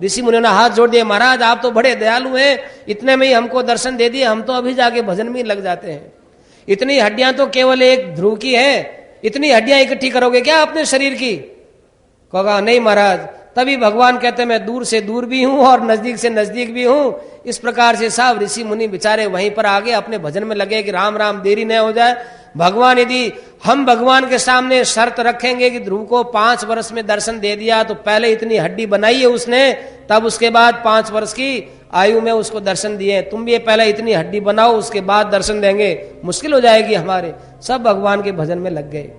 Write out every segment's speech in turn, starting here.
ऋषि मुनियों ने हाथ जोड़ दिए, महाराज आप तो बड़े दयालु हैं, इतने में ही हमको दर्शन दे दिए, हम तो अभी जाके भजन में लग जाते हैं। इतनी हड्डियां तो केवल एक ध्रुव की है, इतनी हड्डियां इकट्ठी करोगे क्या अपने शरीर की? कहोगा नहीं महाराज। तभी भगवान कहते हैं मैं दूर से दूर भी हूं और नजदीक से नजदीक भी हूं। इस प्रकार से सब ऋषि मुनि बेचारे वहीं पर आगे अपने भजन में लगे कि राम राम देरी न हो जाए। भगवान यदि हम भगवान के सामने शर्त रखेंगे कि ध्रुव को 5 वर्ष में दर्शन दे दिया, तो पहले इतनी हड्डी बनाई है उसने, तब उसके बाद 5 वर्ष की आयु में उसको दर्शन दिए, तुम भी पहले इतनी हड्डी बनाओ उसके बाद दर्शन देंगे, मुश्किल हो जाएगी हमारे। सब भगवान के भजन में लग गए।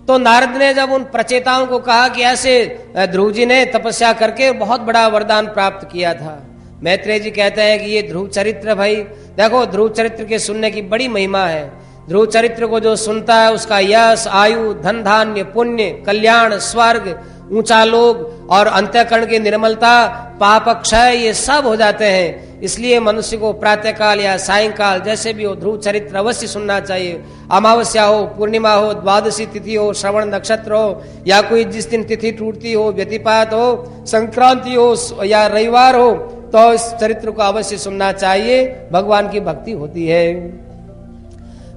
तो नारद ने जब उन प्रचेताओं को कहा कि ऐसे ध्रुव जी ने तपस्या करके बहुत बड़ा वरदान प्राप्त किया था। मैत्रेय जी कहते हैं कि ये ध्रुव चरित्र, भाई देखो ध्रुव चरित्र के सुनने की बड़ी महिमा है। ध्रुव चरित्र को जो सुनता है उसका यश, आयु, धन धान्य, पुण्य, कल्याण, स्वर्ग, ऊंचा लोग और अंतःकरण की निर्मलता, पाप क्षय, ये सब हो जाते हैं। इसलिए मनुष्य को प्रातःकाल या सायंकाल जैसे भी हो ध्रुव चरित्र अवश्य सुनना चाहिए। अमावस्या हो, पूर्णिमा हो, द्वादशी तिथि हो, श्रवण नक्षत्र हो, या कोई जिस दिन तिथि टूटती हो, व्यतिपात हो, संक्रांति हो या रविवार हो, तो इस चरित्र को अवश्य सुनना चाहिए। भगवान की भक्ति होती है।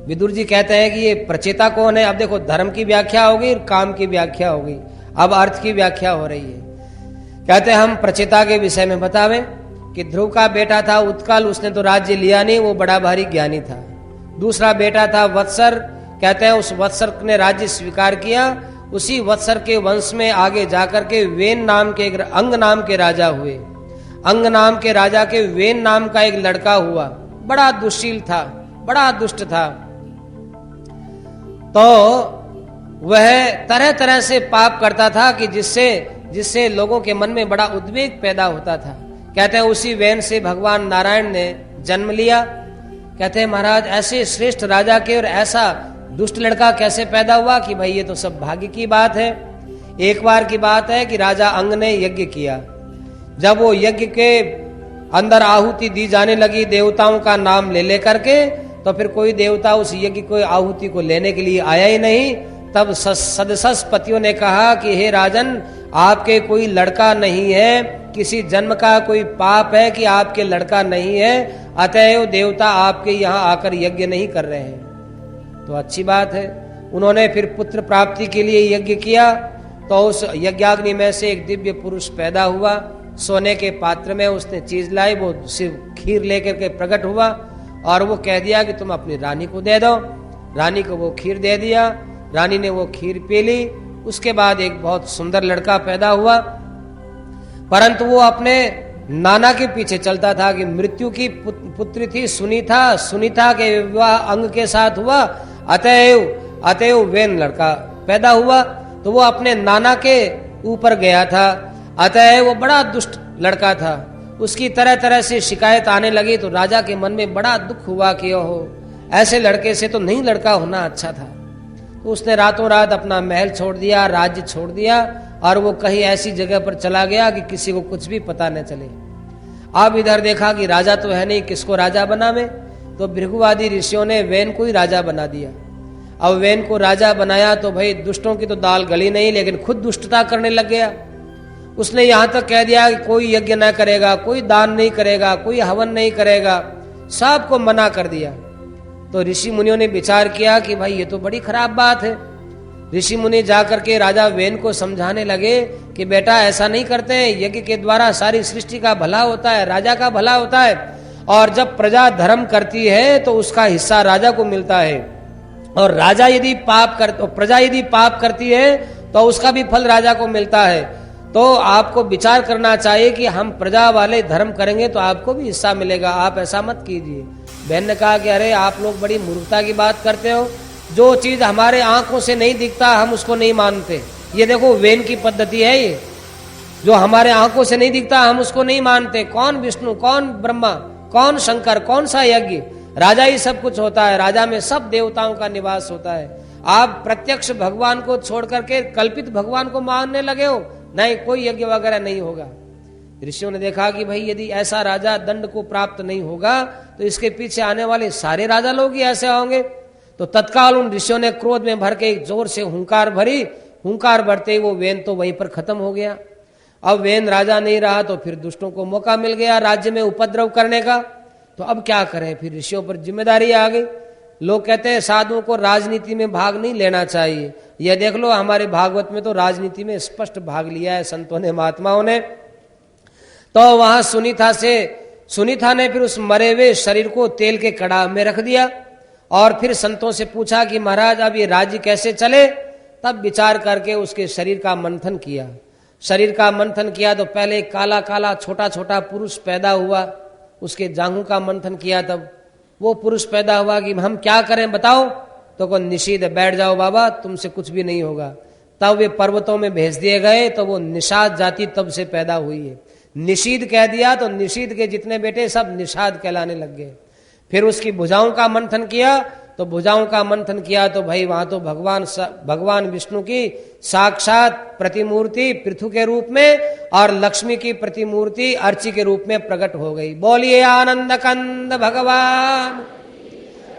विदुर जी कहते हैं कि ये प्रचेता कौन है? अब देखो धर्म की व्याख्या हो गई, काम की व्याख्या हो गई, अब अर्थ की व्याख्या हो रही है। कहते हैं हम प्रचेता के विषय में बतावें कि ध्रुव का बेटा था उत्कल, उसने तो राज्य लिया नहीं, वो बड़ा भारी ज्ञानी था। दूसरा बेटा था वत्सर, कहते हैं उस वत्सर ने राज्य स्वीकार किया। उसी वत्सर के वंश में आगे जाकर के वेन नाम के अंग नाम के राजा हुए। अंग नाम के राजा के वेन नाम का एक लड़का हुआ, बड़ा दुष्शील था, बड़ा दुष्ट था। तो वह तरह तरह से पाप करता था कि जिससे लोगों के मन में बड़ा उद्वेग पैदा होता था। कहते हैं उसी वेन से भगवान नारायण ने जन्म लिया। कहते हैं महाराज ऐसे श्रेष्ठ राजा के और ऐसा दुष्ट लड़का कैसे पैदा हुआ? कि भाई ये तो सब भाग्य की बात है। एक बार की बात है कि राजा अंग ने यज्ञ किया। जब वो यज्ञ के अंदर आहुति दी जाने लगी देवताओं का नाम ले लेकर के, तो फिर कोई देवता उस यज्ञ को आहुति को लेने के लिए आया ही नहीं। तब सदसस पतियों ने कहा कि हे राजन, आपके कोई लड़का नहीं है, किसी जन्म का कोई पाप है कि आपके लड़का नहीं है, अतएव देवता आपके यहाँ आकर यज्ञ नहीं कर रहे हैं। तो अच्छी बात है। उन्होंने फिर पुत्र प्राप्ति के लिए यज्ञ किया। तो उस यज्ञाग्नि में से एक दिव्य पुरुष पैदा हुआ। सोने के पात्र में उसने चीज लाई, वो सिर्फ खीर लेकर के प्रकट हुआ और वो कह दिया कि तुम अपनी रानी को दे दो। रानी को वो खीर दे दिया। रानी ने वो खीर पी ली। उसके बाद एक बहुत सुंदर लड़का पैदा हुआ, परंतु वो अपने नाना के पीछे चलता था कि मृत्यु की पुत्री थी सुनीता, सुनीता के विवाह अंग के साथ हुआ, अतएव वेन लड़का पैदा हुआ। तो वो अपने नाना के ऊपर गया था, अतएव वो बड़ा दुष्ट लड़का था। उसकी तरह तरह से शिकायत आने लगी। तो राजा के मन में बड़ा दुख हुआ कि ओहो, ऐसे लड़के से तो नहीं लड़का होना अच्छा था। तो उसने रातों रात अपना महल छोड़ दिया, राज्य छोड़ दिया और वो कहीं ऐसी जगह पर चला गया कि किसी को कुछ भी पता न चले। अब इधर देखा कि राजा तो है नहीं, किसको राजा बनावे? तो भृगुवादी ऋषियों ने वेन को ही राजा बना दिया। अब वेन को राजा बनाया तो भाई दुष्टों की तो दाल गली नहीं, लेकिन खुद दुष्टता करने लग गया। उसने यहां तक कह दिया कि कोई यज्ञ न करेगा, कोई दान नहीं करेगा, कोई हवन नहीं करेगा, सबको मना कर दिया। तो ऋषि मुनियों ने विचार किया कि भाई ये तो बड़ी खराब बात है। ऋषि मुनि जाकर के राजा वेन को समझाने लगे कि बेटा ऐसा नहीं करते हैं, यज्ञ के द्वारा सारी सृष्टि का भला होता है, राजा का भला होता है, और जब प्रजा धर्म करती है तो उसका हिस्सा राजा को मिलता है, और राजा यदि प्रजा यदि पाप करती है तो उसका भी फल राजा को मिलता है। तो आपको विचार करना चाहिए कि हम प्रजा वाले धर्म करेंगे तो आपको भी हिस्सा मिलेगा, आप ऐसा मत कीजिए। बहन ने कहा कि अरे आप लोग बड़ी मूर्खता की बात करते हो, जो चीज हमारे आंखों से नहीं दिखता हम उसको नहीं मानते। ये देखो वेन की पद्धति है, ये जो हमारे आंखों से नहीं दिखता हम उसको नहीं मानते। कौन विष्णु, कौन ब्रह्मा, कौन शंकर, कौन सा यज्ञ? राजा ही सब कुछ होता है, राजा में सब देवताओं का निवास होता है। आप प्रत्यक्ष भगवान को छोड़ करके कल्पित भगवान को मानने लगे हो, नहीं कोई यज्ञ वगैरह नहीं होगा। ऋषियों ने देखा कि भाई यदि ऐसा राजा दंड को प्राप्त नहीं होगा तो इसके पीछे आने वाले सारे राजा लोग ही ऐसे होंगे। तो तत्काल उन ऋषियों ने क्रोध में भर के एक जोर से हुंकार भरी। हुंकार भरते ही वो वेन तो वहीं पर खत्म हो गया। अब वेन राजा नहीं रहा तो फिर दुष्टों को मौका मिल गया राज्य में उपद्रव करने का। तो अब क्या करें, फिर ऋषियों पर जिम्मेदारी आ गई। लोग कहते हैं साधुओं को राजनीति में भाग नहीं लेना चाहिए। यह देख लो हमारे भागवत में तो राजनीति में स्पष्ट भाग लिया है संतों ने, महात्माओं ने। तो वहां सुनीता ने फिर उस मरे हुए शरीर को तेल के कड़ाह में रख दिया और फिर संतों से पूछा कि महाराज अब ये राज्य कैसे चले। तब विचार करके उसके शरीर का मंथन किया। शरीर का मंथन किया तो पहले काला काला छोटा छोटा पुरुष पैदा हुआ। उसके जांघों का मंथन किया तब वो पुरुष पैदा हुआ कि हम क्या करें बताओ। तो को निषीद बैठ जाओ बाबा, तुमसे कुछ भी नहीं होगा। तब वे पर्वतों में भेज दिए गए। तो वो निषाद जाति तब से पैदा हुई है। निषीद कह दिया तो निषीद के जितने बेटे सब निषाद कहलाने लग गए। फिर उसकी भुजाओं का मंथन किया। तो भुजाओं का मंथन किया तो भाई वहां तो भगवान विष्णु की साक्षात प्रतिमूर्ति पृथु के रूप में और लक्ष्मी की प्रतिमूर्ति अर्ची के रूप में प्रकट हो गई। बोलिए आनंद कंद भगवान।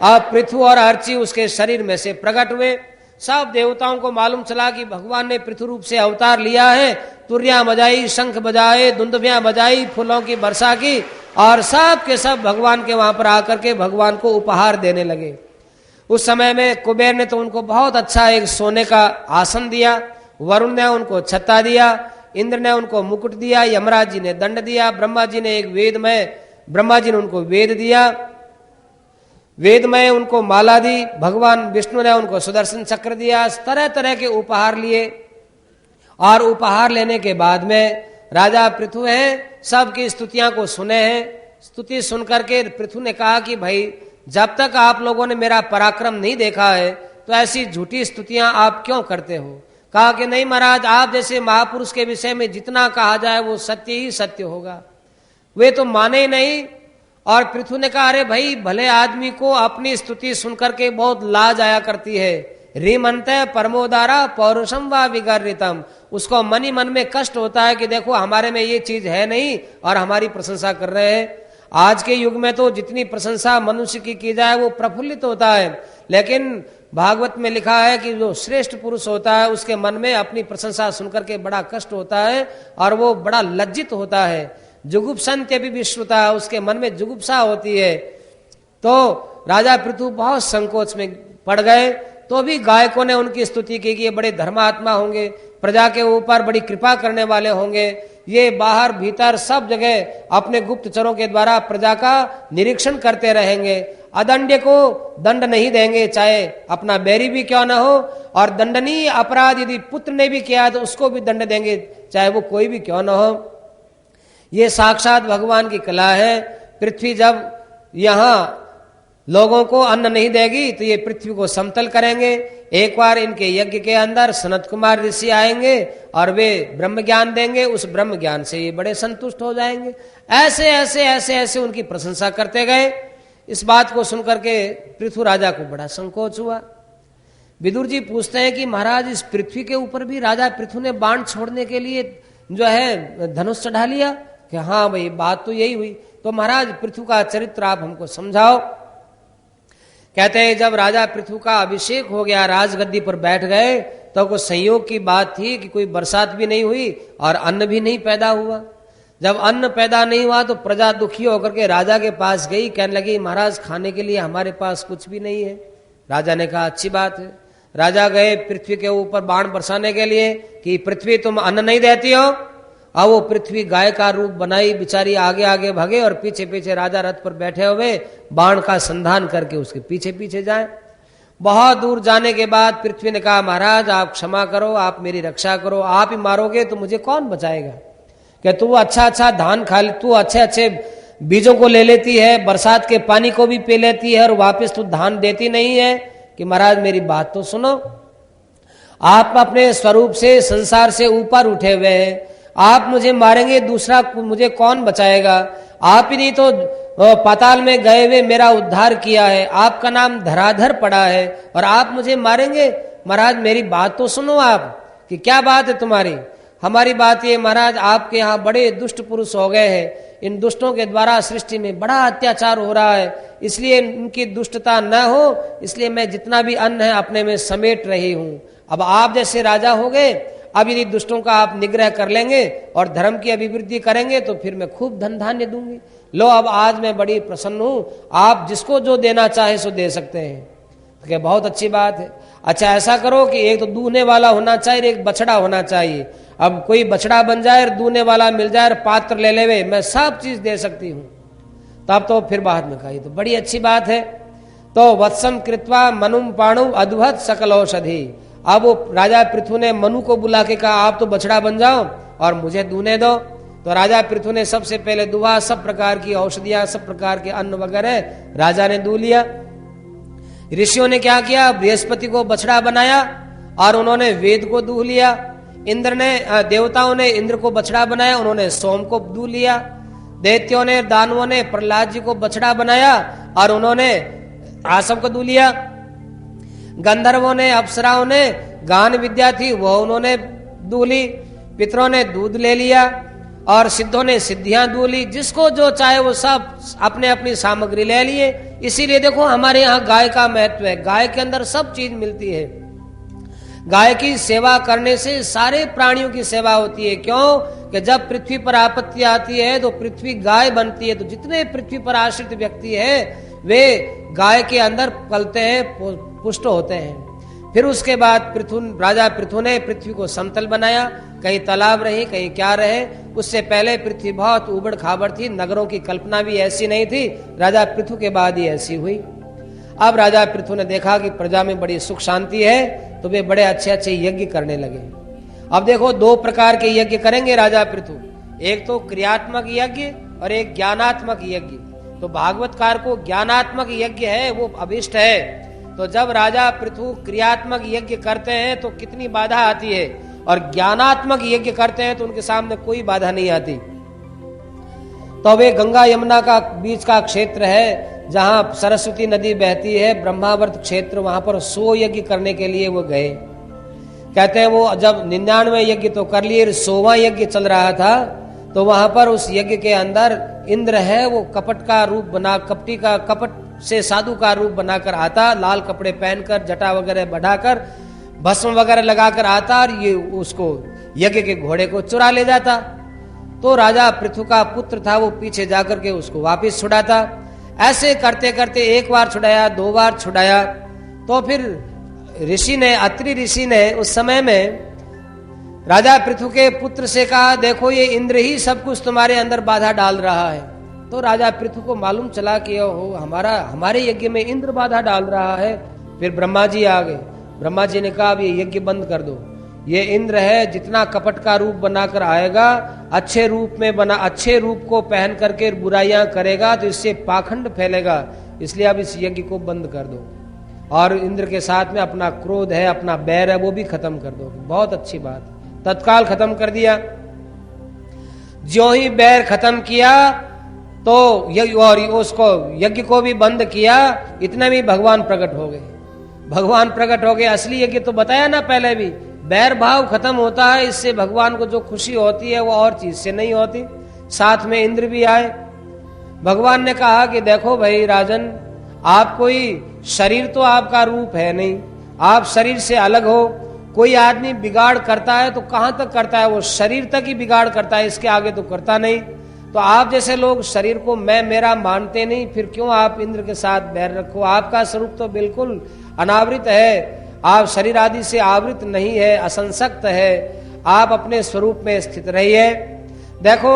अब पृथु और अर्ची उसके शरीर में से प्रकट हुए। सब देवताओं को मालूम चला कि भगवान ने पृथु रूप से अवतार लिया है। तुरियां बजाई, शंख बजाए, दुंदुभियां बजाई, फूलों की वर्षा की और सब के सब भगवान के वहां पर आकर के भगवान को उपहार देने लगे। उस समय में कुबेर ने तो उनको बहुत अच्छा एक सोने का आसन दिया, वरुण ने उनको छत्ता दिया, इंद्र ने उनको मुकुट दिया, यमराज जी ने दंड दिया, ब्रह्मा जी ने ब्रह्मा जी ने उनको वेद दिया, वेद में उनको माला दी, भगवान विष्णु ने उनको सुदर्शन चक्र दिया। तरह तरह के उपहार लिए और उपहार लेने के बाद में राजा पृथु है सबकी स्तुतियां को सुने हैं। स्तुति सुनकर के पृथु ने कहा कि भाई जब तक आप लोगों ने मेरा पराक्रम नहीं देखा है तो ऐसी झूठी स्तुतियां आप क्यों करते हो। कहा कि नहीं महाराज, आप जैसे महापुरुष के विषय में जितना कहा जाए वो सत्य ही सत्य होगा। वे तो माने ही नहीं। और पृथु ने कहा अरे भाई भले आदमी को अपनी स्तुति सुनकर के बहुत लाज आया करती है। रीमंत परमोदारा पौरुषम व विगर्रितम, उसको मन ही मन में कष्ट होता है कि देखो हमारे में ये चीज है नहीं और हमारी प्रशंसा कर रहे हैं। आज के युग में तो जितनी प्रशंसा मनुष्य की जाए वो प्रफुल्लित होता है, लेकिन भागवत में लिखा है कि जो श्रेष्ठ पुरुष होता है उसके मन में अपनी प्रशंसा सुनकर के बड़ा कष्ट होता है और वो बड़ा लज्जित होता है। जुगुप्सन्त्य भी विश्रुता, उसके मन में जुगुप्सा होती है। तो राजा पृथु बहुत संकोच में पड़ गए। तो भी गायकों ने उनकी स्तुति की कि ये बड़े धर्मात्मा होंगे, प्रजा के ऊपर बड़ी कृपा करने वाले होंगे, ये बाहर भीतर सब जगह अपने गुप्तचरों के द्वारा प्रजा का निरीक्षण करते रहेंगे, अदंड्य को दंड नहीं देंगे चाहे अपना बैरी भी क्यों ना हो, और दंडनीय अपराध यदि पुत्र ने भी किया तो उसको भी दंड देंगे चाहे वो कोई भी क्यों ना हो। ये साक्षात भगवान की कला है। पृथ्वी जब यहाँ लोगों को अन्न नहीं देगी तो ये पृथ्वी को समतल करेंगे। एक बार इनके यज्ञ के अंदर सनत कुमार ऋषि आएंगे और वे ब्रह्म ज्ञान देंगे, उस ब्रह्म ज्ञान से ये बड़े संतुष्ट हो जाएंगे। ऐसे ऐसे ऐसे ऐसे उनकी प्रशंसा करते गए। इस बात को सुनकर के पृथु राजा को बड़ा संकोच हुआ। विदुर जी पूछते हैं कि महाराज इस पृथ्वी के ऊपर भी राजा पृथु ने बाण छोड़ने के लिए जो है धनुष चढ़ा लिया। कि हाँ भाई बात तो यही हुई। तो महाराज पृथु का चरित्र आप हमको समझाओ। कहते हैं जब राजा पृथु का अभिषेक हो गया, राजगद्दी पर बैठ गए, तो कुछ संयोग की बात थी कि कोई बरसात भी नहीं हुई और अन्न भी नहीं पैदा हुआ। जब अन्न पैदा नहीं हुआ तो प्रजा दुखी होकर के राजा के पास गई, कहने लगी महाराज खाने के लिए हमारे पास कुछ भी नहीं है। राजा ने कहा अच्छी बात है। राजा गए पृथ्वी के ऊपर बाण बरसाने के लिए कि पृथ्वी तुम अन्न नहीं देती हो। अब वो पृथ्वी गाय का रूप बनाई, बेचारी आगे आगे भागे और पीछे पीछे राजा रथ पर बैठे हुए बाण का संधान करके उसके पीछे पीछे जाए। बहुत दूर जाने के बाद पृथ्वी ने कहा महाराज आप क्षमा करो, आप मेरी रक्षा करो, आप ही मारोगे तो मुझे कौन बचाएगा। कि तू अच्छा अच्छा धान खा ले, तू अच्छे अच्छे बीजों को ले लेती है, बरसात के पानी को भी पी लेती है और वापस तू धान देती नहीं है। कि महाराज मेरी बात तो सुनो, आप अपने स्वरूप से संसार से ऊपर उठे हुए हैं, आप मुझे मारेंगे दूसरा मुझे कौन बचाएगा। आप ही नहीं तो पाताल में गए हुए मेरा उद्धार किया है, आपका नाम धराधर पड़ा है और आप मुझे मारेंगे। महाराज मेरी बात तो सुनो आप कि क्या बात है तुम्हारी। हमारी बात ये महाराज आपके यहाँ बड़े दुष्ट पुरुष हो गए हैं, इन दुष्टों के द्वारा सृष्टि में बड़ा अत्याचार हो रहा है, इसलिए इनकी दुष्टता न हो इसलिए मैं जितना भी अन्न है अपने में समेट रही हूँ। अब आप जैसे राजा हो गए, अब यदि दुष्टों का आप निग्रह कर लेंगे और धर्म की अभिवृद्धि करेंगे तो फिर मैं खूब धन धान्य दूंगी। लो अब आज मैं बड़ी प्रसन्न हूं, आप जिसको जो देना चाहे सो दे सकते हैं। तो क्या बहुत अच्छी बात है। अच्छा ऐसा करो कि एक तो दूहने वाला होना चाहिए, एक बछड़ा होना चाहिए। अब कोई बछड़ा बन जाए और दूहने वाला मिल जाए और पात्र ले लेवे, मैं सब चीज दे सकती हूं। तब तो फिर बाद में कही तो बड़ी अच्छी बात है। तो वत्सम कृत्वा मनुम पाणु अद्भुत सकल औषधि। अब वो राजा पृथु ने मनु को बुला के कहा आप तो बछड़ा बन जाओ और मुझे दूने दो। तो राजा पृथु ने सबसे पहले दुआ, सब प्रकार की औषधियां, सब प्रकार के अन्न वगैरह राजा ने दू लिया। ऋषियों ने क्या किया, बृहस्पति को बछड़ा बनाया और उन्होंने वेद को दूह लिया। इंद्र ने, देवताओं ने इंद्र को बछड़ा बनाया, उन्होंने सोम को दू लिया। दैत्यों ने, दानवों ने प्रहलाद जी को बछड़ा बनाया और उन्होंने आसव को दू लिया। गंधर्वों ने, अप्सराओं ने गान विद्या थी वो उन्होंने दू ली। पितरों ने दूध ले लिया और सिद्धों ने सिद्धियां दू ली। जिसको जो चाहे वो सब अपने अपनी सामग्री ले लिए। इसीलिए देखो हमारे यहाँ गाय का महत्व है। गाय के अंदर सब चीज मिलती है। गाय की सेवा करने से सारे प्राणियों की सेवा होती है। क्यों कि जब पृथ्वी पर आपत्ति आती है तो पृथ्वी गाय बनती है। तो जितने पृथ्वी पर आश्रित व्यक्ति है वे गाय के अंदर पलते हैं, पुष्ट होते हैं। फिर उसके बाद राजा पृथु ने पृथ्वी को समतल बनाया। कहीं तालाब रही, कहीं क्या रहे। उससे पहले पृथ्वी बहुत उबड़ खाबड़ थी, नगरों की कल्पना भी ऐसी नहीं थी। राजा पृथु के बाद ही ऐसी हुई। अब राजा पृथु ने देखा कि प्रजा में बड़ी सुख शांति है तो वे बड़े अच्छे अच्छे यज्ञ करने लगे। अब देखो दो प्रकार के यज्ञ करेंगे राजा पृथु, एक तो क्रियात्मक यज्ञ और एक ज्ञानात्मक यज्ञ। तो भागवतकार को ज्ञानात्मक यज्ञ है वो अभिष्ट है। तो जब राजा पृथु क्रियात्मक यज्ञ करते हैं तो कितनी बाधा आती है और ज्ञानात्मक यज्ञ करते हैं तो उनके सामने कोई बाधा नहीं आती। तो वे गंगा यमुना का बीच का क्षेत्र है जहां सरस्वती नदी बहती है, ब्रह्मावर्त क्षेत्र, वहां पर 100 यज्ञ करने के लिए वो गए। कहते हैं वो जब 99 यज्ञ तो कर लिए, 100वां यज्ञ चल रहा था तो वहां पर उस यज्ञ के अंदर इंद्र है वो कपट का रूप बना, कपट से साधु का रूप बनाकर आता, लाल कपड़े पहनकर, जटा वगैरह बढ़ाकर, भस्म वगैरह लगाकर आता और ये उसको यज्ञ के घोड़े को चुरा ले जाता। तो राजा पृथु का पुत्र था वो पीछे जाकर के उसको वापस छुड़ाता। ऐसे करते करते एक बार छुड़ाया, 2 बार छुड़ाया। तो फिर ऋषि ने, अत्रि ऋषि ने उस समय में राजा पृथु के पुत्र से कहा देखो ये इंद्र ही सब कुछ तुम्हारे अंदर बाधा डाल रहा है। तो राजा पृथु को मालूम चला कि हमारे यज्ञ में इंद्र बाधा डाल रहा है। फिर ब्रह्मा जी आ गए। ब्रह्मा जी ने कहा अब ये यज्ञ बंद कर दो, ये इंद्र है जितना कपट का रूप बनाकर आएगा, अच्छे रूप को पहन करके बुराइयां करेगा तो इससे पाखंड फैलेगा, इसलिए अब इस यज्ञ को बंद कर दो और इंद्र के साथ में अपना क्रोध है, अपना बैर है वो भी खत्म कर दो। बहुत अच्छी बात, तत्काल खत्म कर दिया। जो ही बैर खत्म किया तो और उसको यज्ञ को भी बंद किया, इतने में भगवान प्रकट हो गए। भगवान प्रकट हो गए। असली यज्ञ तो बताया ना पहले भी, बैर भाव खत्म होता है, इससे भगवान को जो खुशी होती है वो और चीज से नहीं होती। साथ में इंद्र भी आए। भगवान ने कहा कि देखो भाई राजन, आप कोई शरीर तो आपका रूप है नहीं, आप शरीर से अलग हो। कोई आदमी बिगाड़ करता है तो कहां तक करता है, वो शरीर तक ही बिगाड़ करता है, इसके आगे तो करता नहीं। तो आप जैसे लोग शरीर को मैं मेरा मानते नहीं, फिर क्यों आप इंद्र के साथ बैर रखो। आपका स्वरूप तो बिल्कुल अनावृत है, आप शरीर आदि से आवृत नहीं है, असंसक्त है, आप अपने स्वरूप में स्थित रहिए। देखो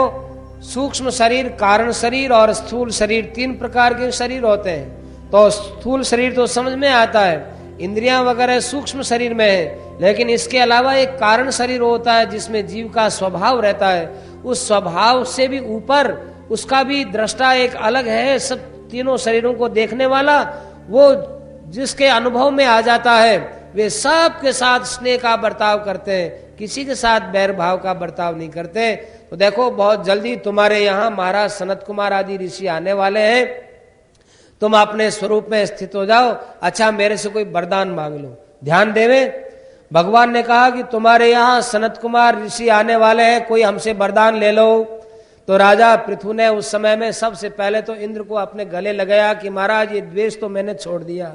सूक्ष्म शरीर, कारण शरीर और स्थूल शरीर, 3 प्रकार के शरीर होते हैं। तो स्थूल शरीर तो समझ में आता है, इंद्रियां वगैरह सूक्ष्म शरीर में है, लेकिन इसके अलावा एक कारण शरीर होता है जिसमें जीव का स्वभाव रहता है। उस स्वभाव से भी ऊपर उसका भी दृष्टा एक अलग है, सब तीनों शरीरों को देखने वाला, वो जिसके अनुभव में आ जाता है वे सब के साथ स्नेह का बर्ताव करते हैं, किसी के साथ बैर भाव का बर्ताव नहीं करते। तो देखो बहुत जल्दी तुम्हारे यहाँ महाराज सनत कुमार आदि ऋषि आने वाले हैं, तुम अपने स्वरूप में स्थित हो जाओ। अच्छा मेरे से कोई वरदान मांग लो। ध्यान देवे, भगवान ने कहा कि तुम्हारे यहाँ सनत कुमार ऋषि आने वाले हैं, कोई हमसे वरदान ले लो। तो राजा पृथु ने उस समय में सबसे पहले तो इंद्र को अपने गले लगाया कि महाराज ये द्वेष तो मैंने छोड़ दिया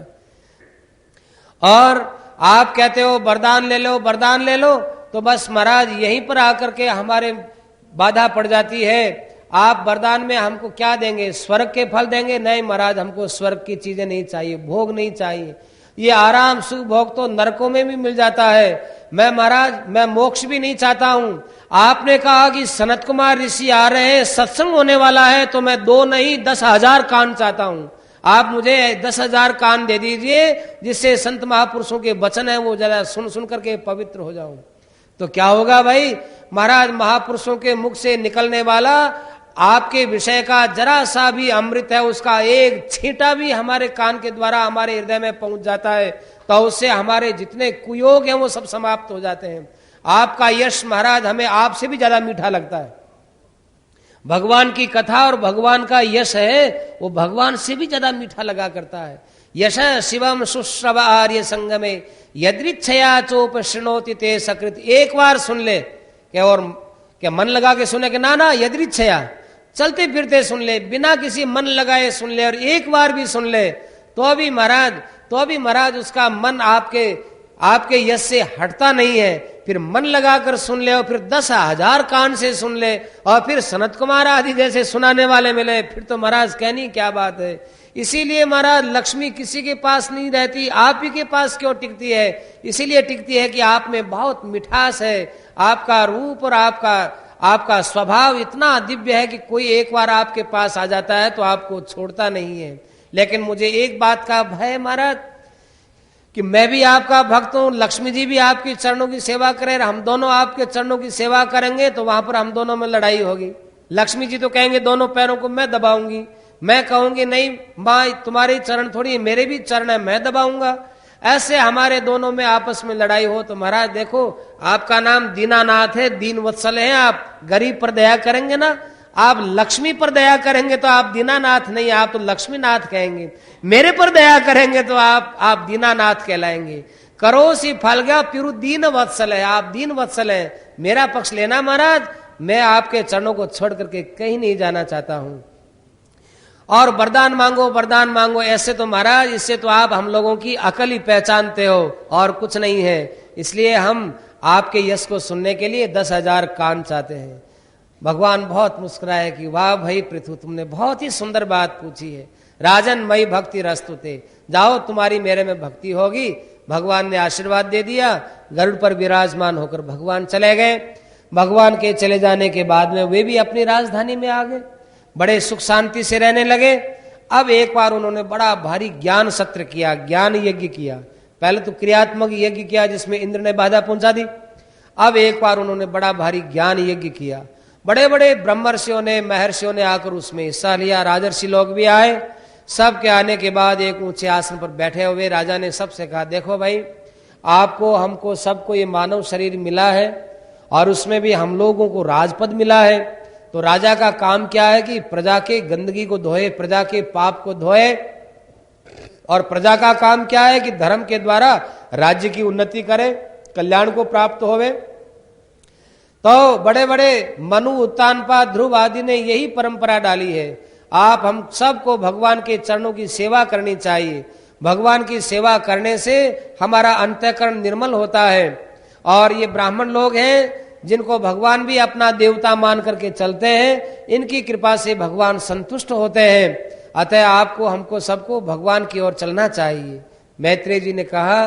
और आप कहते हो वरदान ले लो, वरदान ले लो, तो बस महाराज यहीं पर आकर के हमारे बाधा पड़ जाती है। आप वरदान में हमको क्या देंगे? स्वर्ग के फल देंगे? नहीं महाराज, हमको स्वर्ग की चीजें नहीं चाहिए, भोग नहीं चाहिए। ये आराम सुख भोग तो नरकों में भी मिल जाता है। मैं महाराज, मैं मोक्ष भी नहीं चाहता हूं। आपने कहा कि सनत कुमार ऋषि आ रहे हैं, सत्संग होने वाला है, तो मैं 2 नहीं 10,000 कान चाहता हूं। आप मुझे 10,000 कान दे दीजिए, जिससे संत महापुरुषों के वचन है वो जरा सुन सुन करके पवित्र हो जाऊं। तो क्या होगा भाई महाराज, महापुरुषों के मुख से निकलने वाला आपके विषय का जरा सा भी अमृत है, उसका एक छींटा भी हमारे कान के द्वारा हमारे हृदय में पहुंच जाता है, तो उससे हमारे जितने कुयोग हैं वो सब समाप्त हो जाते हैं। आपका यश महाराज हमें आपसे भी ज्यादा मीठा लगता है। भगवान की कथा और भगवान का यश है वो भगवान से भी ज्यादा मीठा लगा करता है। यश शिवम सुश्रव आर्य संगमे यदृच्छया चोप शृणोति ते सकृत। एक बार सुन ले क्या, और क्या मन लगा के सुने कि ना यदृच्छया, चलते फिरते सुन ले, बिना किसी मन लगाए सुन ले, और एक बार भी सुन ले तो भी महाराज उसका मन आपके यश से हटता नहीं है। फिर मन लगाकर सुन ले, और फिर 10,000 कान से सुन ले, और फिर सनत कुमार आदि जैसे सुनाने वाले मिले, फिर तो महाराज कहनी क्या बात है। इसीलिए महाराज लक्ष्मी किसी के पास नहीं रहती, आप ही के पास क्यों टिकती है? इसीलिए टिकती है कि आप में बहुत मिठास है। आपका रूप और आपका स्वभाव इतना दिव्य है कि कोई एक बार आपके पास आ जाता है तो आपको छोड़ता नहीं है। लेकिन मुझे एक बात का भय महाराज कि मैं भी आपका भक्त हूं, लक्ष्मी जी भी आपके चरणों की सेवा करें, हम दोनों आपके चरणों की सेवा करेंगे तो वहां पर हम दोनों में लड़ाई होगी। लक्ष्मी जी तो कहेंगे दोनों पैरों को मैं दबाऊंगी, मैं कहूंगी नहीं माँ तुम्हारे चरण थोड़ी, मेरे भी चरण है, मैं दबाऊंगा। ऐसे हमारे दोनों में आपस में लड़ाई हो तो महाराज देखो, आपका नाम दीनानाथ है, दीन वत्सल है, आप गरीब पर दया करेंगे ना, आप लक्ष्मी पर दया करेंगे तो आप दीनानाथ नहीं, आप तो लक्ष्मीनाथ कहेंगे। मेरे पर दया करेंगे तो आप दीनानाथ कहलाएंगे। करो सी फल गया पिरु दीन वत्सल है, आप दीन वत्सल है, मेरा पक्ष लेना महाराज, मैं आपके चरणों को छोड़ करके कहीं नहीं जाना चाहता हूं। और वरदान मांगो, ऐसे तो महाराज इससे तो आप हम लोगों की अकल ही पहचानते हो और कुछ नहीं है। इसलिए हम आपके यश को सुनने के लिए 10,000 कान चाहते हैं। भगवान बहुत मुस्कुराए कि वाह भाई पृथु, तुमने बहुत ही सुंदर बात पूछी है। राजन मई भक्ति रस्तुते, जाओ तुम्हारी मेरे में भक्ति होगी। भगवान ने आशीर्वाद दे दिया, गरुड़ पर विराजमान होकर भगवान चले गए। भगवान के चले जाने के बाद में वे भी अपनी राजधानी में आ गए, बड़े सुख शांति से रहने लगे। अब एक बार उन्होंने बड़ा भारी ज्ञान सत्र किया, ज्ञान यज्ञ किया। पहले तो क्रियात्मक यज्ञ किया जिसमें इंद्र ने बाधा पहुंचा दी। अब एक बार उन्होंने बड़ा भारी ज्ञान यज्ञ किया। बड़े बड़े ब्रह्मर्षियों ने महर्षियों ने आकर उसमें हिस्सा लिया, राजर्षि लोग भी आए। सबके आने के बाद एक ऊंचे आसन पर बैठे हुए राजा ने सबसे कहा, देखो भाई आपको हमको सबको ये मानव शरीर मिला है और उसमें भी हम लोगों को राजपद मिला है। तो राजा का काम क्या है कि प्रजा के गंदगी को धोए, प्रजा के पाप को धोए, और प्रजा का काम क्या है कि धर्म के द्वारा राज्य की उन्नति करे, कल्याण को प्राप्त होवे। तो बड़े बड़े मनु उत्तानपाद ध्रुव आदि ने यही परंपरा डाली है। आप हम सबको भगवान के चरणों की सेवा करनी चाहिए। भगवान की सेवा करने से हमारा अंतःकरण निर्मल होता है। और ये ब्राह्मण लोग हैं जिनको भगवान भी अपना देवता मान करके चलते हैं, इनकी कृपा से भगवान संतुष्ट होते हैं। अतः आपको हमको सबको भगवान की ओर चलना चाहिए। मैत्रेय जी ने कहा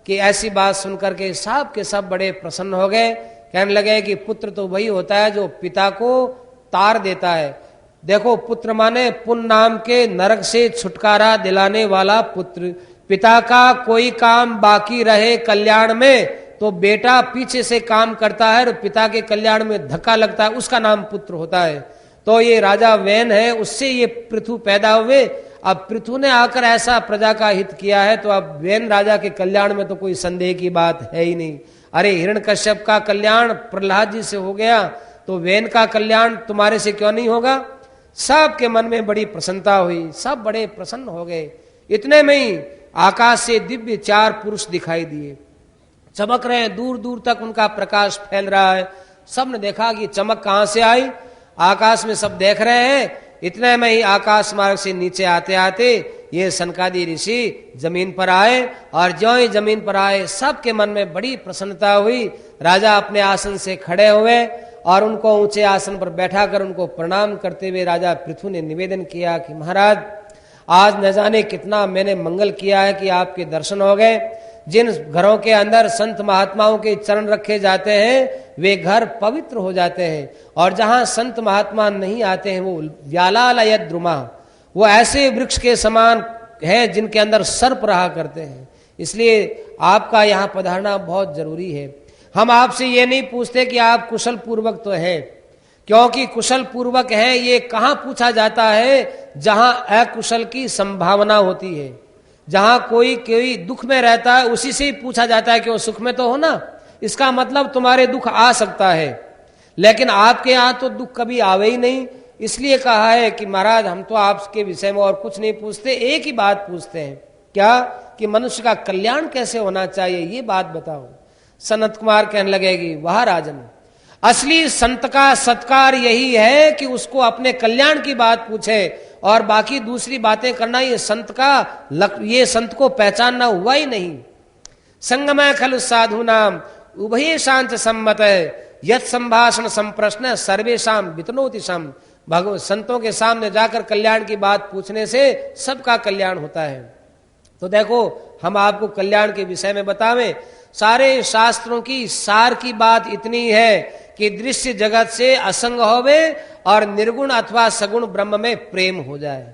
कि ऐसी बात सुनकर के सब के सब बड़े प्रसन्न हो गए। कहने लगे कि पुत्र तो वही होता है जो पिता को तार देता है। देखो पुत्र माने पुण्य नाम के नरक से छुटकारा दिलाने वाला पुत्र। पिता का कोई काम बाकी रहे कल्याण में तो बेटा पीछे से काम करता है और पिता के कल्याण में धक्का लगता है, उसका नाम पुत्र होता है। तो ये राजा वैन है, उससे ये पृथु पैदा हुए। अब पृथु ने आकर ऐसा प्रजा का हित किया है तो अब वैन राजा के कल्याण में तो कोई संदेह की बात है ही नहीं। अरे हिरण्यकश्यप का कल्याण प्रहलाद जी से हो गया तो वैन का कल्याण तुम्हारे से क्यों नहीं होगा। सबके मन में बड़ी प्रसन्नता हुई, सब बड़े प्रसन्न हो गए। इतने में ही आकाश से दिव्य 4 पुरुष दिखाई दिए, चमक रहे हैं, दूर दूर तक उनका प्रकाश फैल रहा है। सबने देखा कि चमक कहां से आई, आकाश में सब देख रहे हैं। इतने में ही आकाश मार्ग से नीचे आते आते ये सनकादि ऋषि जमीन पर आए, और ज्यों ही जमीन पर आए सबके मन में बड़ी प्रसन्नता हुई। राजा अपने आसन से खड़े हुए और उनको ऊंचे आसन पर बैठा कर उनको प्रणाम करते हुए राजा पृथु ने निवेदन किया कि महाराज, आज न जाने कितना मैंने मंगल किया है कि आपके दर्शन हो गए। जिन घरों के अंदर संत महात्माओं के चरण रखे जाते हैं वे घर पवित्र हो जाते हैं, और जहां संत महात्मा नहीं आते हैं वो व्यालालयद द्रुमा, वो ऐसे वृक्ष के समान है जिनके अंदर सर्प रहा करते हैं। इसलिए आपका यहाँ पधारना बहुत जरूरी है। हम आपसे ये नहीं पूछते कि आप कुशल पूर्वक तो है, क्योंकि कुशल पूर्वक है ये कहाँ पूछा जाता है, जहां अकुशल की संभावना होती है। जहां कोई दुख में रहता है उसी से ही पूछा जाता है कि वो सुख में तो हो ना, इसका मतलब तुम्हारे दुख आ सकता है। लेकिन आपके यहां तो दुख कभी आवे ही नहीं। इसलिए कहा है कि महाराज हम तो आपके विषय में और कुछ नहीं पूछते, एक ही बात पूछते हैं, क्या कि मनुष्य का कल्याण कैसे होना चाहिए, ये बात बताओ। सनत कुमार कहने लगेगी, वाह राजन, असली संत का सत्कार यही है कि उसको अपने कल्याण की बात पूछे, और बाकी दूसरी बातें करना ये संत का ये संत को पहचानना हुआ ही नहीं। संगमय खलु साधु नाम उभय शांत सम्मत यत संभाषण संप्रश्न सर्वेशाम वितनोति सम। भगवत संतों के सामने जाकर कल्याण की बात पूछने से सबका कल्याण होता है। तो देखो, हम आपको कल्याण के विषय में बतावें, सारे शास्त्रों की सार की बात इतनी है कि दृश्य जगत से असंग होवे और निर्गुण अथवा सगुण ब्रह्म में प्रेम हो जाए।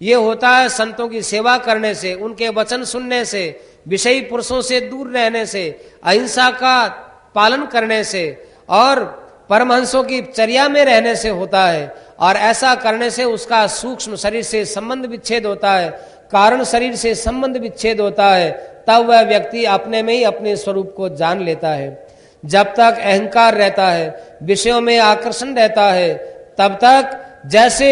ये होता है संतों की सेवा करने से, उनके वचन सुनने से, विषयी पुरुषों से दूर रहने से, अहिंसा का पालन करने से और परमहंसों की चर्या में रहने से होता है। और ऐसा करने से उसका सूक्ष्म शरीर से संबंध विच्छेद होता है, कारण शरीर से संबंध विच्छेद होता है। तब वह व्यक्ति अपने में ही अपने स्वरूप को जान लेता है। जब तक अहंकार रहता है, विषयों में आकर्षण रहता है, तब तक जैसे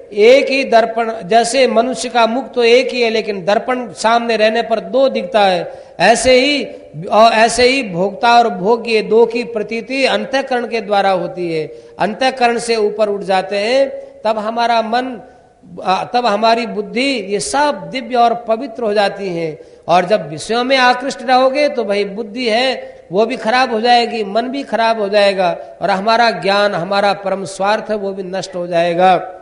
एक ही दर्पण, जैसे मनुष्य का मुख तो एक ही है लेकिन दर्पण सामने रहने पर दो दिखता है, ऐसे ही भोक्ता और भोग्य दो की प्रतीति अंतःकरण के द्वारा होती है। अंतःकरण से ऊपर उठ जाते हैं, तब हमारा मन, तब हमारी बुद्धि, ये सब दिव्य और पवित्र हो जाती हैं। और जब विषयों में आकृष्ट रहोगे तो भाई बुद्धि है वो भी खराब हो जाएगी, मन भी खराब हो जाएगा, और हमारा ज्ञान, हमारा परम स्वार्थ है वो भी नष्ट हो जाएगा।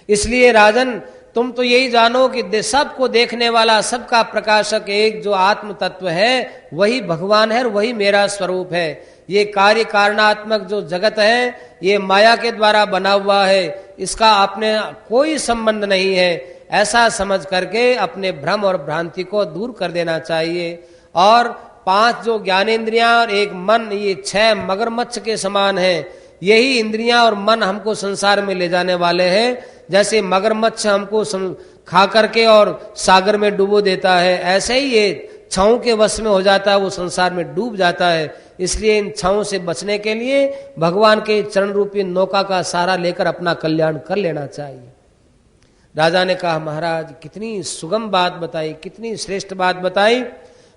इसलिए राजन, तुम तो यही जानो कि सबको देखने वाला, सबका प्रकाशक एक जो आत्म तत्व है वही भगवान है और वही मेरा स्वरूप है। ये कार्य कारणात्मक जो जगत है ये माया के द्वारा बना हुआ है, इसका अपने कोई संबंध नहीं है। ऐसा समझ करके अपने भ्रम और भ्रांति को दूर कर देना चाहिए। और 5 जो ज्ञानेंद्रियां और एक मन, ये 6 मगरमच्छ के समान है। यही इंद्रियां और मन हमको संसार में ले जाने वाले हैं। जैसे मगरमच्छ हमको खा करके और सागर में डुबो देता है, ऐसे ही ये छाओं के वश में हो जाता है, वो संसार में डूब जाता है। इसलिए इन छाओं से बचने के लिए भगवान के चरण रूपी नौका का सहारा लेकर अपना कल्याण कर लेना चाहिए। राजा ने कहा, महाराज कितनी सुगम बात बताई, कितनी श्रेष्ठ बात बताई।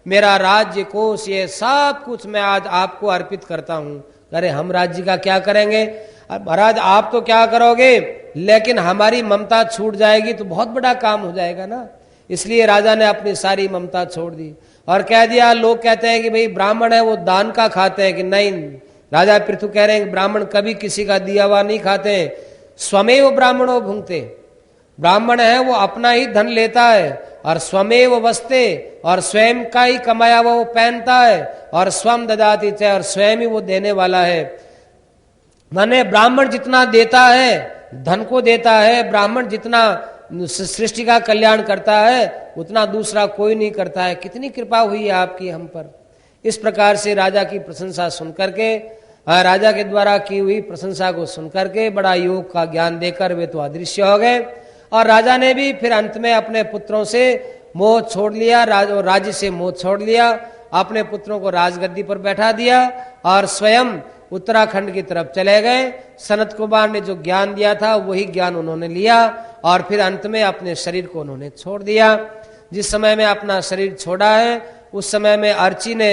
मेरा राज्य कोष ये सब कुछ मैं आज आपको अर्पित करता हूं। अरे हम राज्य का क्या करेंगे महाराज, आप तो क्या करोगे, लेकिन हमारी ममता छूट जाएगी तो बहुत बड़ा काम हो जाएगा ना। इसलिए राजा ने अपनी सारी ममता छोड़ दी और कह दिया, लोग कहते हैं कि भाई ब्राह्मण है वो दान का खाते हैं, कि नहीं, राजा पृथु कह रहे हैं कि ब्राह्मण कभी किसी का दिया हुआ नहीं खाते, स्वमेव ब्राह्मणों भुंगते। ब्राह्मण है वो अपना ही धन लेता है और स्वमेव वस्ते, और स्वयं का ही कमाया हुआ वो पहनता है, और स्वम ददाति च, और स्वयं ही वो देने वाला है। माने ब्राह्मण जितना देता है, धन को देता है, ब्राह्मण जितना सृष्टि का कल्याण करता है उतना दूसरा कोई नहीं करता है। कितनी कृपा हुई है आपकी हम पर। इस प्रकार से राजा की प्रशंसा सुनकर के, राजा के द्वारा की हुई प्रशंसा को सुनकर के बड़ा योग का ज्ञान देकर वे तो अदृश्य हो गए। और राजा ने भी फिर अंत में अपने पुत्रों से मोह छोड़ लिया, राज्य से मोह छोड़ लिया, अपने पुत्रों को राजगद्दी पर बैठा दिया और स्वयं उत्तराखंड की तरफ चले गए। सनत कुमार ने जो ज्ञान दिया था वही ज्ञान उन्होंने लिया और फिर अंत में अपने शरीर को उन्होंने छोड़ दिया। जिस समय में अपना शरीर छोड़ा है उस समय में अर्ची ने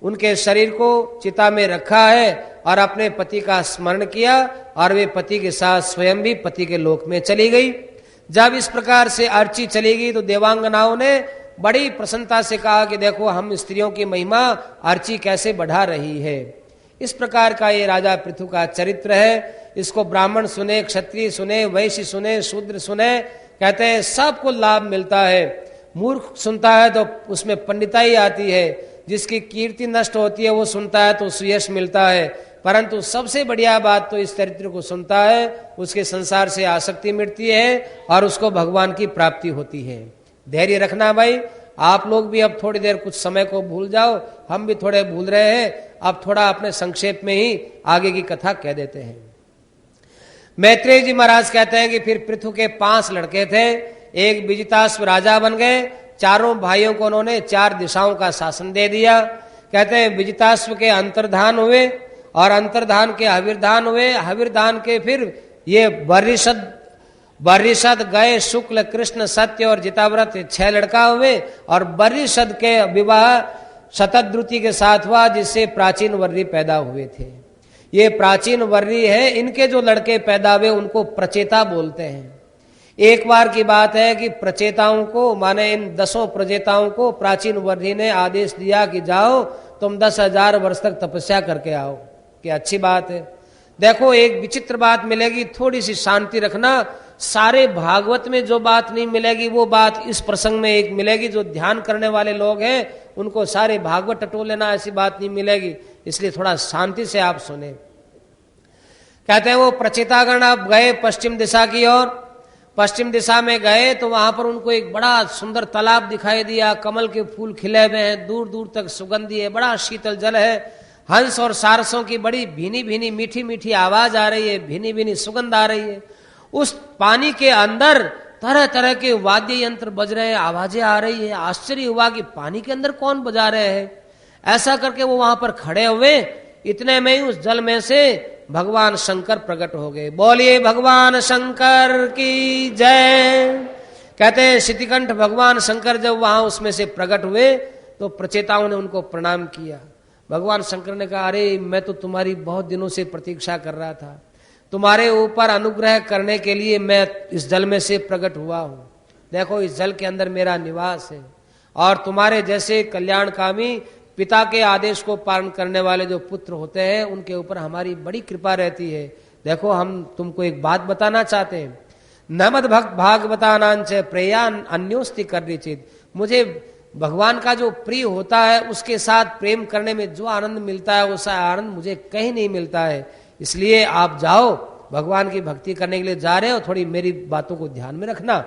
उनके शरीर को चिता में रखा है और अपने पति का स्मरण किया और वे पति के साथ स्वयं भी पति के लोक में चली गई। जब इस प्रकार से अर्ची चलेगी तो देवांगनाओं ने बड़ी प्रसन्नता से कहा कि देखो हम स्त्रियों की महिमा अर्ची कैसे बढ़ा रही है। इस प्रकार का ये राजा पृथु का चरित्र है। इसको ब्राह्मण सुने, क्षत्रिय सुने, वैश्य सुने, शूद्र सुने, कहते हैं सबको लाभ मिलता है। मूर्ख सुनता है तो उसमें पंडिताई आती है, जिसकी कीर्ति नष्ट होती है वो सुनता है तो सुयश मिलता है, परंतु सबसे बढ़िया बात तो इस चरित्र को सुनता है, उसके संसार से आसक्ति मिटती है और उसको भगवान की प्राप्ति होती है। धैर्य रखना भाई। आप लोग भी अब थोड़ी देर कुछ समय को भूल जाओ, हम भी थोड़े भूल रहे हैं। अब थोड़ा अपने संक्षेप में ही आगे की कथा कह देते हैं। मैत्रेय जी महाराज कहते हैं कि फिर पृथु के 5 लड़के थे, एक विजिताश्व राजा बन गए। चारों भाइयों को उन्होंने 4 दिशाओं का शासन दे दिया। कहते हैं विजिताश्व के अंतर्धान हुए और अंतर्धान के हविर्धान हुए, हविर्धान के फिर ये बर्रिशद गए, शुक्ल, कृष्ण, सत्य और जिताव्रत 6 लड़का हुए और बर्रिशद के विवाह शतद्रुति के साथ हुआ, जिससे प्राचीन वर्री पैदा हुए थे। ये प्राचीन वर्री है, इनके जो लड़के पैदा हुए उनको प्रचेता बोलते हैं। एक बार की बात है कि प्रचेताओं को, माने इन 10 प्रचेताओं को प्राचीन वर्री ने आदेश दिया कि जाओ तुम 10,000 वर्ष तक तपस्या करके आओ। कि अच्छी बात है। देखो एक विचित्र बात मिलेगी, थोड़ी सी शांति रखना। सारे भागवत में जो बात नहीं मिलेगी वो बात इस प्रसंग में एक मिलेगी। जो ध्यान करने वाले लोग हैं उनको सारे भागवत टटोल लेना, ऐसी बात नहीं मिलेगी, इसलिए थोड़ा शांति से आप सुने। कहते हैं वो प्रचेतागण अब गए पश्चिम दिशा की ओर। पश्चिम दिशा में गए तो वहां पर उनको एक बड़ा सुंदर तालाब दिखाई दिया, कमल के फूल खिले हुए हैं, दूर दूर तक सुगंधी है, बड़ा शीतल जल है। हंस और सारसों की बड़ी भीनी भीनी मीठी मीठी आवाज आ रही है, भीनी भीनी सुगंध आ रही है। उस पानी के अंदर तरह तरह के वाद्य यंत्र बज रहे हैं, आवाजें आ रही है। आश्चर्य हुआ कि पानी के अंदर कौन बजा रहे हैं। ऐसा करके वो वहां पर खड़े हुए, इतने में ही उस जल में से भगवान शंकर प्रकट हो गए। बोलिए भगवान शंकर की जय। कहते हैं शितिकंठ भगवान शंकर जब वहां उसमें से प्रकट हुए तो प्रचेताओं ने उनको प्रणाम किया। भगवान शंकर ने कहा, अरे मैं तो तुम्हारी बहुत दिनों से प्रतीक्षा कर रहा था, तुम्हारे ऊपर अनुग्रह करने के लिए मैं इस जल में से प्रकट हुआ हूं। देखो इस जल के अंदर मेरा निवास है और तुम्हारे जैसे कल्याणकामी पिता के आदेश को पालन करने वाले जो पुत्र होते हैं उनके ऊपर हमारी बड़ी कृपा रहती है। देखो हम तुमको एक बात बताना चाहते हैं। नमद भक्त भागवतानांच प्रेयान अन्योस्ति कर्णिचित। मुझे भगवान का जो प्रिय होता है उसके साथ प्रेम करने में जो आनंद मिलता है वैसा आनंद मुझे कहीं नहीं मिलता है। इसलिए आप जाओ, भगवान की भक्ति करने के लिए जा रहे हो, थोड़ी मेरी बातों को ध्यान में रखना।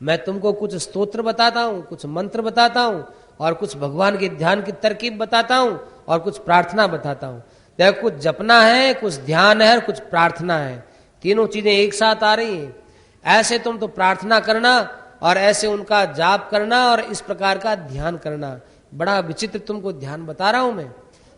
मैं तुमको कुछ स्तोत्र बताता हूं, कुछ मंत्र बताता हूं और कुछ भगवान के ध्यान की तरकीब बताता हूं और कुछ प्रार्थना बताता हूं। देखो कुछ जपना है, कुछ ध्यान है और कुछ प्रार्थना है, तीनों चीजें एक साथ आ रही हैं। ऐसे तुम तो प्रार्थना करना और ऐसे उनका जाप करना और इस प्रकार का ध्यान करना। बड़ा विचित्र तुमको ध्यान बता रहा हूं मैं।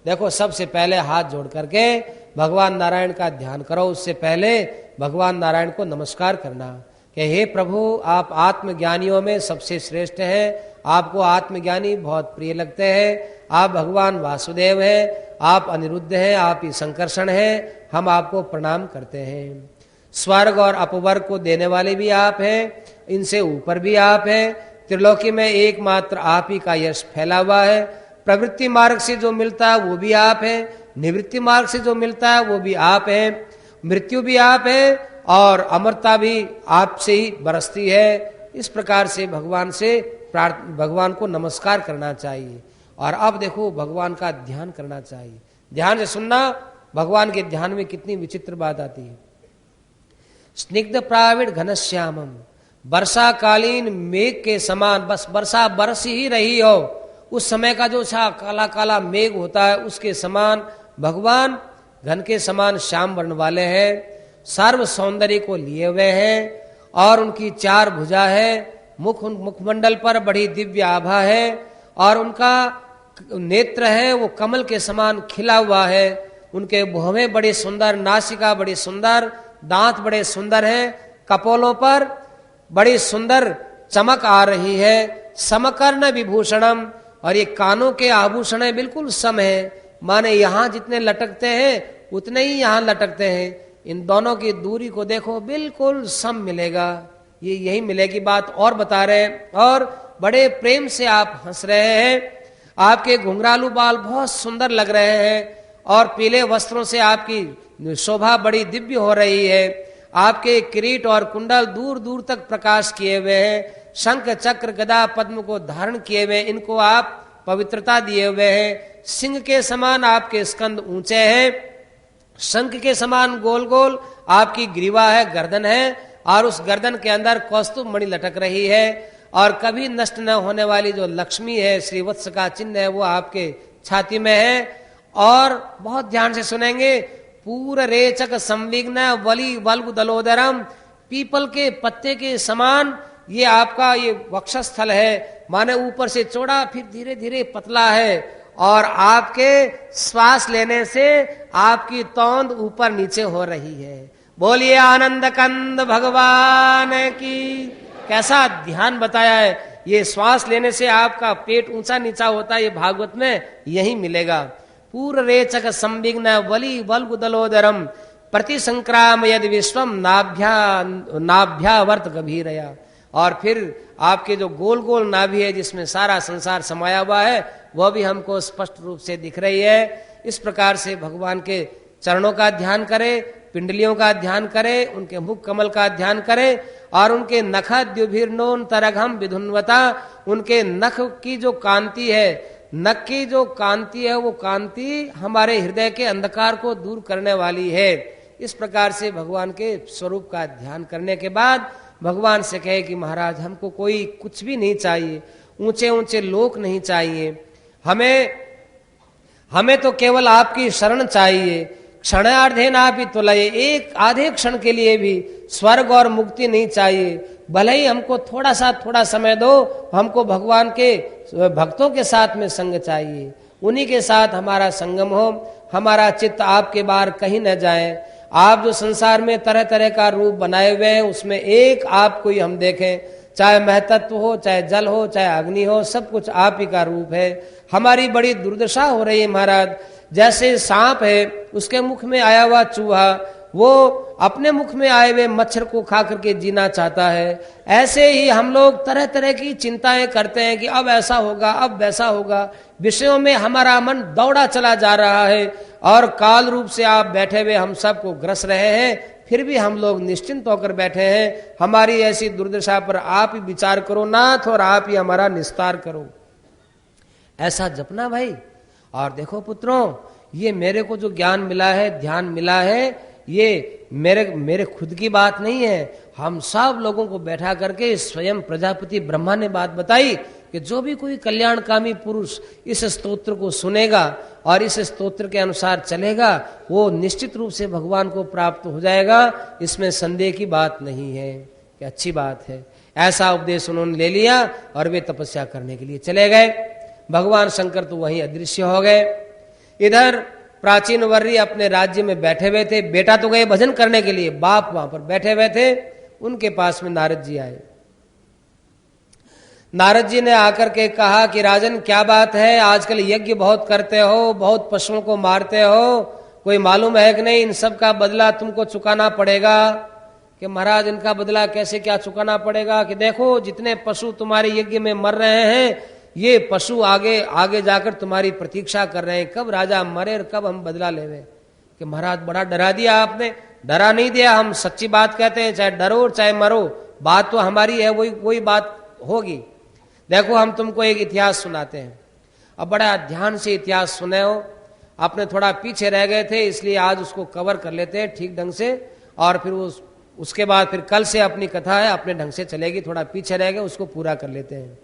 देखो सबसे पहले हाथ जोड़ करके भगवान नारायण का ध्यान करो। उससे पहले भगवान नारायण को नमस्कार करना कि हे प्रभु आप आत्मज्ञानियों में सबसे श्रेष्ठ हैं, आपको आत्मज्ञानी बहुत प्रिय लगते हैं। आप भगवान वासुदेव हैं, आप अनिरुद्ध हैं, आप ही संकर्षण हैं, हम आपको प्रणाम करते हैं। स्वर्ग और अपवर्ग को देने वाले भी आप हैं, इनसे ऊपर भी आप हैं। त्रिलोकी में एकमात्र आप ही का यश फैला हुआ है। प्रवृत्ति मार्ग से जो मिलता है वो भी आप हैं, निवृत्ति मार्ग से जो मिलता है वो भी आप हैं, मृत्यु भी आप हैं और अमरता भी आपसे ही बरसती है। इस प्रकार से भगवान को नमस्कार करना चाहिए। और अब देखो भगवान का ध्यान करना चाहिए। ध्यान से सुनना, भगवान के ध्यान में कितनी विचित्र बात आती है। स्निग्ध प्राविड घनश्यामम, वर्षाकालीन मेघ के समान, बस वर्षा बरस ही रही हो उस समय का जो सा काला काला मेघ होता है उसके समान भगवान घन के समान श्याम वर्ण वाले हैं। सर्व सौंदर्य को लिए हुए हैं और उनकी 4 भुजा है। मुखमंडल पर बड़ी दिव्य आभा है और उनका नेत्र है वो कमल के समान खिला हुआ है। उनके भौहें बड़े सुंदर, नासिका बड़ी सुंदर, दांत बड़े सुंदर हैं, कपोलों पर बड़ी सुंदर चमक आ रही है। समकर्ण विभूषणम, और ये कानों के आभूषण है बिल्कुल सम है, माने यहां जितने लटकते हैं उतने ही यहां लटकते हैं। इन दोनों की दूरी को देखो बिल्कुल सम मिलेगा। ये यही मिलेगी बात और बता रहे हैं। और बड़े प्रेम से आप हंस रहे हैं, आपके घुंघरालू बाल बहुत सुंदर लग रहे हैं और पीले वस्त्रों से आपकी शोभा बड़ी दिव्य हो रही है। आपके किरीट और कुंडल दूर दूर तक प्रकाश किए हुए हैं, शंख चक्र गदा पद्म को धारण किए हुए, इनको आप पवित्रता दिए हुए हैं। सिंह के समान आपके स्कंद ऊंचे हैं, शंख के समान गोल गोल आपकी ग्रीवा है, गर्दन है, और उस गर्दन के अंदर कौस्तुभ मणि लटक रही है, और कभी नष्ट न होने वाली जो लक्ष्मी है, श्रीवत्स का चिन्ह है, वो आपके छाती में है। और बहुत ध्यान से सुनेंगे, पूर रेचक संविघ्न वली वल्गु दलोदरम, पीपल के पत्ते के समान ये आपका ये वक्षस्थल है, माने ऊपर से चौड़ा फिर धीरे धीरे पतला है, और आपके श्वास लेने से आपकी तौंद ऊपर नीचे हो रही है। बोलिए आनंद कंद भगवान की। कैसा ध्यान बताया है, ये श्वास लेने से आपका पेट ऊंचा नीचा होता है, ये भागवत में यही मिलेगा। पूर्व रेचक संविघ्न वली वल्गुदलोदरम प्रति संक्राम यद विश्वम नाभ्यावर्त गभीरया। और फिर आपके जो गोल गोल नाभि है जिसमें सारा संसार समाया हुआ है, वह भी हमको स्पष्ट रूप से दिख रही है। इस प्रकार से भगवान के चरणों का ध्यान करें, पिंडलियों का ध्यान करें, उनके मुख कमल का ध्यान करें, और उनके नखद्युभिर्नोन तरघम विधुन्वता, उनके नख की जो कांति है, नख की जो कांति है, वो कांति हमारे हृदय के अंधकार को दूर करने वाली है। इस प्रकार से भगवान के स्वरूप का ध्यान करने के बाद भगवान से कहे कि महाराज हमको कोई कुछ भी नहीं चाहिए, ऊंचे ऊंचे लोक नहीं चाहिए, हमें तो केवल आपकी शरण चाहिए। क्षणार्धे ना भी तुलय, एक आधे क्षण के लिए भी स्वर्ग और मुक्ति नहीं चाहिए, भले ही हमको थोड़ा समय दो, हमको भगवान के भक्तों के साथ में संग चाहिए, उन्हीं के साथ हमारा संगम हो, हमारा चित्त आपके बाहर कहीं न जाए। आप जो संसार में तरह तरह का रूप बनाए हुए हैं, उसमें एक आपको ही हम देखें, चाहे महतत्व हो, चाहे जल हो, चाहे अग्नि हो, सब कुछ आप ही का रूप है। हमारी बड़ी दुर्दशा हो रही है महाराज, जैसे सांप है, उसके मुख में आया हुआ चूहा वो अपने मुख में आए हुए मच्छर को खा करके जीना चाहता है, ऐसे ही हम लोग तरह तरह की चिंताएं करते हैं कि अब ऐसा होगा, अब वैसा होगा, विषयों में हमारा मन दौड़ा चला जा रहा है, और काल रूप से आप बैठे हुए हम सबको ग्रस रहे हैं, फिर भी हम लोग निश्चिंत होकर बैठे हैं। हमारी ऐसी दुर्दशा पर आप ही विचार करो नाथ, और आप ही हमारा निस्तार करो। ऐसा जपना भाई। और देखो पुत्रों, ये मेरे को जो ज्ञान मिला है, ध्यान मिला है, ये मेरे खुद की बात नहीं है, हम सब लोगों को बैठा करके स्वयं प्रजापति ब्रह्मा ने बात बताई कि जो भी कोई कल्याणकामी पुरुष इस स्तोत्र को सुनेगा और इस स्तोत्र के अनुसार चलेगा, वो निश्चित रूप से भगवान को प्राप्त हो जाएगा। इसमें संदेह की बात नहीं है, कि अच्छी बात है। ऐसा उपदेश उन्होंने ले लिया और वे तपस्या करने के लिए चले गए। भगवान शंकर तो वहीं अदृश्य हो गए। इधर प्राचीन वर्य अपने राज्य में बैठे हुए थे, बेटा तो गए भजन करने के लिए, बाप वहां पर बैठे हुए थे। उनके पास में नारद जी आए। नारद जी ने आकर के कहा कि राजन क्या बात है, आजकल यज्ञ बहुत करते हो, बहुत पशुओं को मारते हो, कोई मालूम है कि नहीं इन सब का बदला तुमको चुकाना पड़ेगा। कि महाराज इनका बदला कैसे क्या चुकाना पड़ेगा, कि देखो जितने पशु तुम्हारे यज्ञ में मर रहे हैं, ये पशु आगे आगे जाकर तुम्हारी प्रतीक्षा कर रहे हैं, कब राजा मरे और कब हम बदला लेवे। कि महाराज बड़ा डरा दिया आपने। डरा नहीं दिया, हम सच्ची बात कहते हैं, चाहे डरो चाहे मरो, बात तो हमारी है, वही बात होगी। देखो हम तुमको एक इतिहास सुनाते हैं, अब बड़ा ध्यान से इतिहास सुने हो। आपने थोड़ा पीछे रह गए थे, इसलिए आज उसको कवर कर लेते हैं ठीक ढंग से, और फिर उसके बाद फिर कल से अपनी कथा है अपने ढंग से चलेगी। थोड़ा पीछे रह गए, उसको पूरा कर लेते हैं।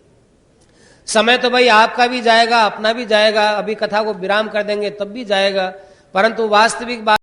समय तो भाई आपका भी जाएगा, अपना भी जाएगा, अभी कथा को विराम कर देंगे तब भी जाएगा, परंतु वास्तविक बात